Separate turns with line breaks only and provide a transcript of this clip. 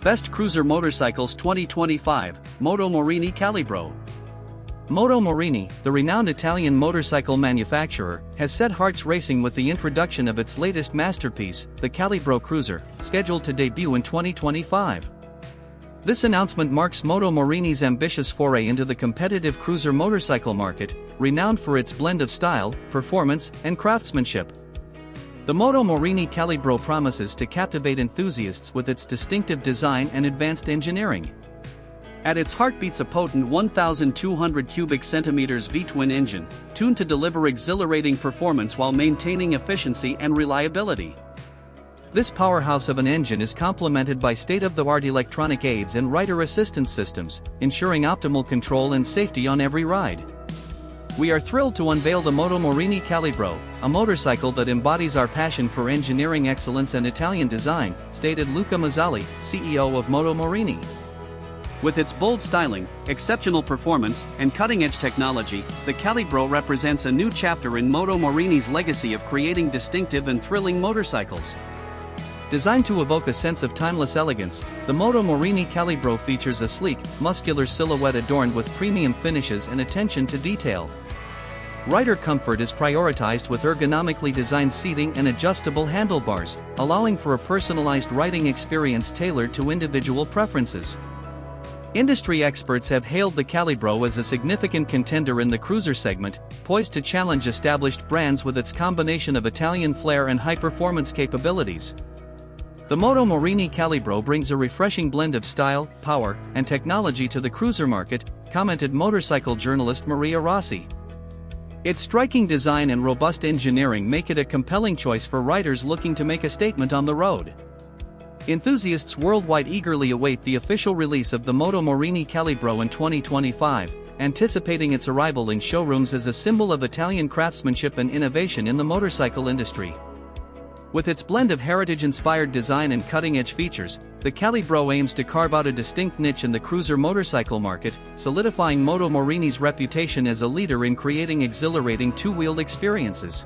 Best Cruiser Motorcycles 2025, Moto Morini Calibro. Moto Morini, the renowned Italian motorcycle manufacturer, has set hearts racing with the introduction of its latest masterpiece, the Calibro Cruiser, scheduled to debut in 2025. This announcement marks Moto Morini's ambitious foray into the competitive cruiser motorcycle market, renowned for its blend of style, performance, and craftsmanship. The Moto Morini Calibro promises to captivate enthusiasts with its distinctive design and advanced engineering. At its heart beats a potent 1,200 cubic centimeters V-twin engine, tuned to deliver exhilarating performance while maintaining efficiency and reliability. This powerhouse of an engine is complemented by state-of-the-art electronic aids and rider assistance systems, ensuring optimal control and safety on every ride. We are thrilled to unveil the Moto Morini Calibro, a motorcycle that embodies our passion for engineering excellence and Italian design, stated Luca Mazzali, CEO of Moto Morini. With its bold styling, exceptional performance, and cutting-edge technology, the Calibro represents a new chapter in Moto Morini's legacy of creating distinctive and thrilling motorcycles. Designed to evoke a sense of timeless elegance, the Moto Morini Calibro features a sleek, muscular silhouette adorned with premium finishes and attention to detail. Rider comfort is prioritized with ergonomically designed seating and adjustable handlebars, allowing for a personalized riding experience tailored to individual preferences. Industry experts have hailed the Calibro as a significant contender in the cruiser segment, poised to challenge established brands with its combination of Italian flair and high-performance capabilities. The Moto Morini Calibro brings a refreshing blend of style, power, and technology to the cruiser market, commented motorcycle journalist Maria Rossi. Its striking design and robust engineering make it a compelling choice for riders looking to make a statement on the road. Enthusiasts worldwide eagerly await the official release of the Moto Morini Calibro in 2025, anticipating its arrival in showrooms as a symbol of Italian craftsmanship and innovation in the motorcycle industry. With its blend of heritage-inspired design and cutting-edge features, the Calibro aims to carve out a distinct niche in the cruiser motorcycle market, solidifying Moto Morini's reputation as a leader in creating exhilarating two-wheeled experiences.